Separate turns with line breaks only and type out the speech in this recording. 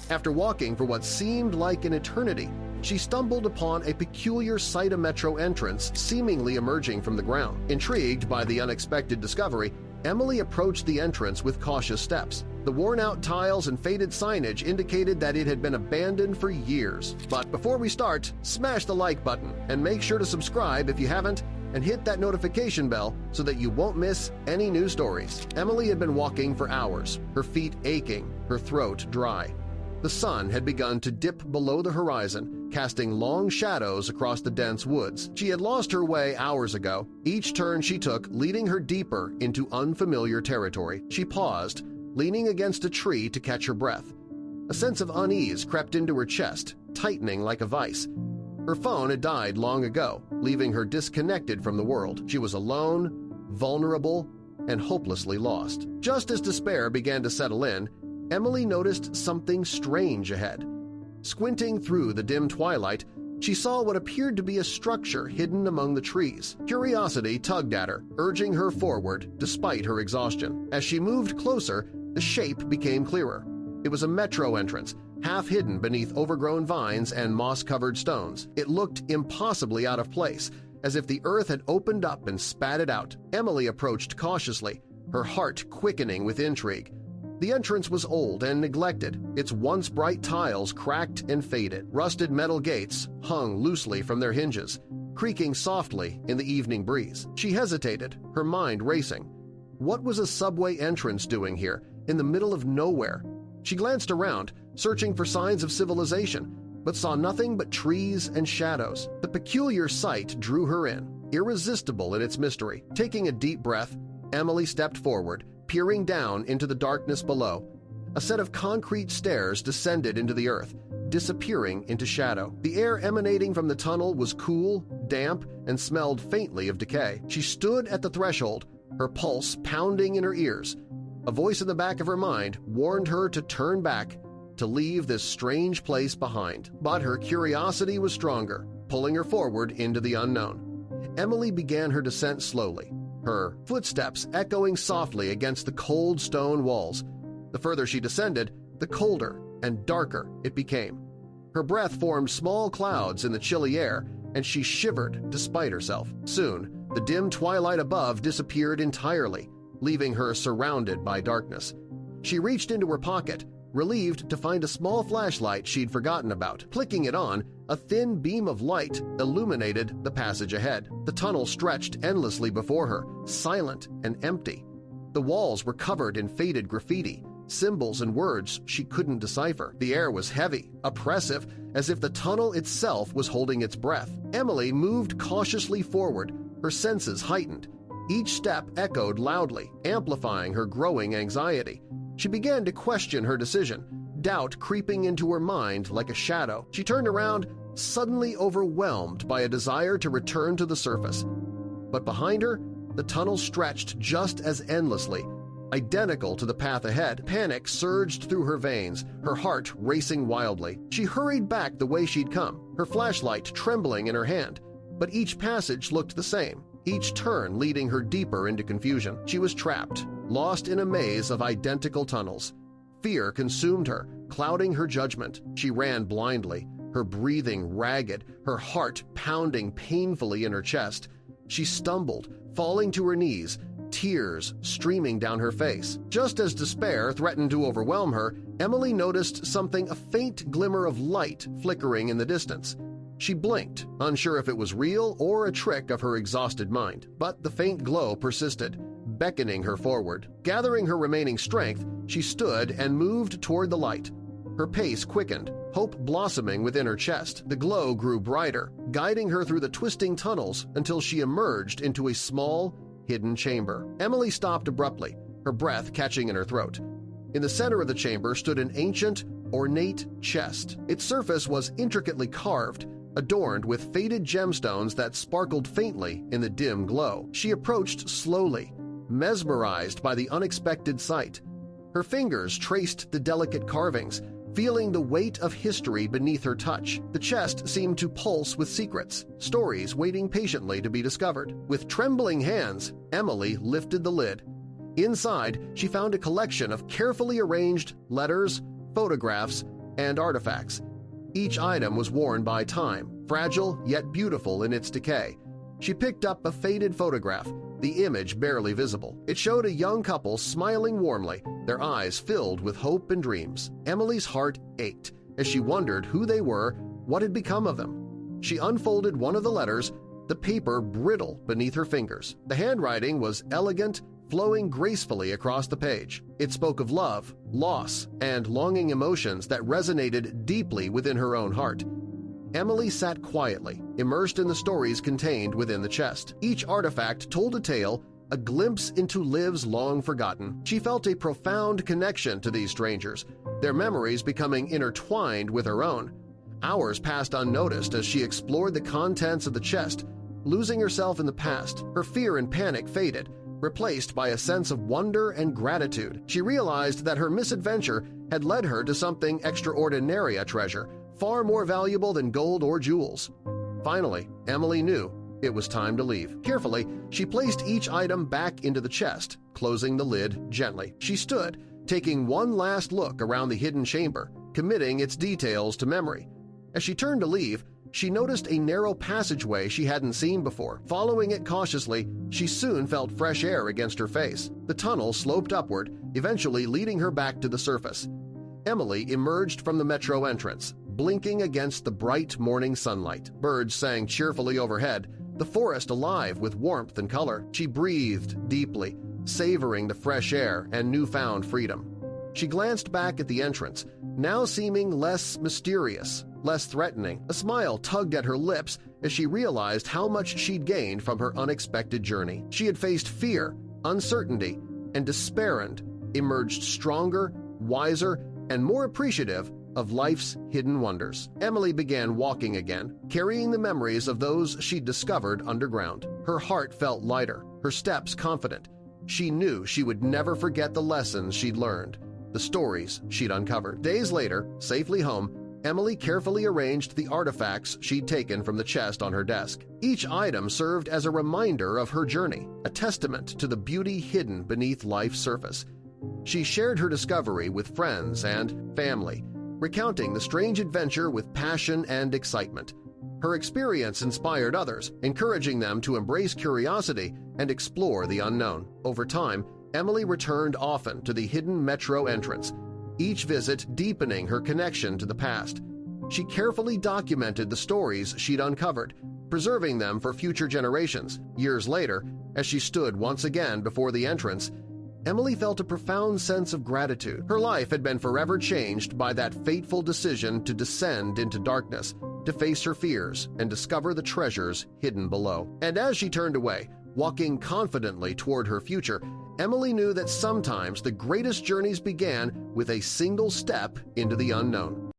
After walking for what seemed like an eternity, she stumbled upon a peculiar cytometro entrance seemingly emerging from the ground. Intrigued by the unexpected discovery, Emily approached the entrance with cautious steps. The worn-out tiles and faded signage indicated that it had been abandoned for years. But before we start, smash the like button and make sure to subscribe if you haven't, and hit that notification bell so that you won't miss any new stories. Emily had been walking for hours, her feet aching, her throat dry. The sun had begun to dip below the horizon, casting long shadows across the dense woods. She had lost her way hours ago, each turn she took leading her deeper into unfamiliar territory. She paused, leaning against a tree to catch her breath. A sense of unease crept into her chest, tightening like a vice. Her phone had died long ago, leaving her disconnected from the world. She was alone, vulnerable, and hopelessly lost. Just as despair began to settle in, Emily noticed something strange ahead. Squinting through the dim twilight, she saw what appeared to be a structure hidden among the trees. Curiosity tugged at her, urging her forward despite her exhaustion. As she moved closer, the shape became clearer. It was a metro entrance, half hidden beneath overgrown vines and moss-covered stones. It looked impossibly out of place, as if the earth had opened up and spat it out. Emily approached cautiously, her heart quickening with intrigue. The entrance was old and neglected, its once bright tiles cracked and faded. Rusted metal gates hung loosely from their hinges, creaking softly in the evening breeze. She hesitated, her mind racing. What was a subway entrance doing here, in the middle of nowhere? She glanced around, searching for signs of civilization, but saw nothing but trees and shadows. The peculiar sight drew her in, irresistible in its mystery. Taking a deep breath, Emily stepped forward, peering down into the darkness below. A set of concrete stairs descended into the earth, disappearing into shadow. The air emanating from the tunnel was cool, damp, and smelled faintly of decay. She stood at the threshold, her pulse pounding in her ears. A voice in the back of her mind warned her to turn back, to leave this strange place behind. But her curiosity was stronger, pulling her forward into the unknown. Emily began her descent slowly, her footsteps echoing softly against the cold stone walls. The further she descended, the colder and darker it became. Her breath formed small clouds in the chilly air, and she shivered despite herself. Soon, the dim twilight above disappeared entirely, leaving her surrounded by darkness. She reached into her pocket, relieved to find a small flashlight she'd forgotten about. Clicking it on, a thin beam of light illuminated the passage ahead. The tunnel stretched endlessly before her, silent and empty. The walls were covered in faded graffiti, symbols and words she couldn't decipher. The air was heavy, oppressive, as if the tunnel itself was holding its breath. Emily moved cautiously forward, her senses heightened. Each step echoed loudly, amplifying her growing anxiety. She began to question her decision, doubt creeping into her mind like a shadow. She turned around, suddenly overwhelmed by a desire to return to the surface. But behind her, the tunnel stretched just as endlessly, identical to the path ahead. Panic surged through her veins, her heart racing wildly. She hurried back the way she'd come, her flashlight trembling in her hand. But each passage looked the same, each turn leading her deeper into confusion. She was trapped, lost in a maze of identical tunnels. Fear consumed her, clouding her judgment. She ran blindly, her breathing ragged, her heart pounding painfully in her chest. She stumbled, falling to her knees, tears streaming down her face. Just as despair threatened to overwhelm her, Emily noticed something, a faint glimmer of light flickering in the distance. She blinked, unsure if it was real or a trick of her exhausted mind. But the faint glow persisted, beckoning her forward. Gathering her remaining strength, she stood and moved toward the light. Her pace quickened, hope blossoming within her chest. The glow grew brighter, guiding her through the twisting tunnels until she emerged into a small, hidden chamber. Emily stopped abruptly, her breath catching in her throat. In the center of the chamber stood an ancient, ornate chest. Its surface was intricately carved, adorned with faded gemstones that sparkled faintly in the dim glow. She approached slowly, mesmerized by the unexpected sight. Her fingers traced the delicate carvings, feeling the weight of history beneath her touch. The chest seemed to pulse with secrets, stories waiting patiently to be discovered. With trembling hands, Emily lifted the lid. Inside, she found a collection of carefully arranged letters, photographs, and artifacts. Each item was worn by time, fragile yet beautiful in its decay. She picked up a faded photograph, the image barely visible. It showed a young couple smiling warmly, their eyes filled with hope and dreams. Emily's heart ached as she wondered who they were, what had become of them. She unfolded one of the letters, the paper brittle beneath her fingers. The handwriting was elegant, flowing gracefully across the page. It spoke of love, loss, and longing emotions that resonated deeply within her own heart. Emily sat quietly, immersed in the stories contained within the chest. Each artifact told a tale, a glimpse into lives long forgotten. She felt a profound connection to these strangers, their memories becoming intertwined with her own. Hours passed unnoticed as she explored the contents of the chest, losing herself in the past. Her fear and panic faded, replaced by a sense of wonder and gratitude. She realized that her misadventure had led her to something extraordinary, a treasure, far more valuable than gold or jewels. Finally, Emily knew it was time to leave. Carefully, she placed each item back into the chest, closing the lid gently. She stood, taking one last look around the hidden chamber, committing its details to memory. As she turned to leave, she noticed a narrow passageway she hadn't seen before. Following it cautiously, she soon felt fresh air against her face. The tunnel sloped upward, eventually leading her back to the surface. Emily emerged from the metro entrance, blinking against the bright morning sunlight. Birds sang cheerfully overhead, the forest alive with warmth and color. She breathed deeply, savoring the fresh air and newfound freedom. She glanced back at the entrance, now seeming less mysterious, less threatening. A smile tugged at her lips as she realized how much she'd gained from her unexpected journey. She had faced fear, uncertainty, and despair and emerged stronger, wiser, and more appreciative of life's hidden wonders. Emily began walking again, carrying the memories of those she'd discovered underground. Her heart felt lighter, her steps confident. She knew she would never forget the lessons she'd learned, the stories she'd uncovered. Days later, safely home, Emily carefully arranged the artifacts she'd taken from the chest on her desk. Each item served as a reminder of her journey, a testament to the beauty hidden beneath life's surface. She shared her discovery with friends and family, recounting the strange adventure with passion and excitement. Her experience inspired others, encouraging them to embrace curiosity and explore the unknown. Over time, Emily returned often to the hidden metro entrance, each visit deepening her connection to the past. She carefully documented the stories she'd uncovered, preserving them for future generations. Years later, as she stood once again before the entrance, Emily felt a profound sense of gratitude. Her life had been forever changed by that fateful decision to descend into darkness, to face her fears and discover the treasures hidden below. And as she turned away, walking confidently toward her future, Emily knew that sometimes the greatest journeys began with a single step into the unknown.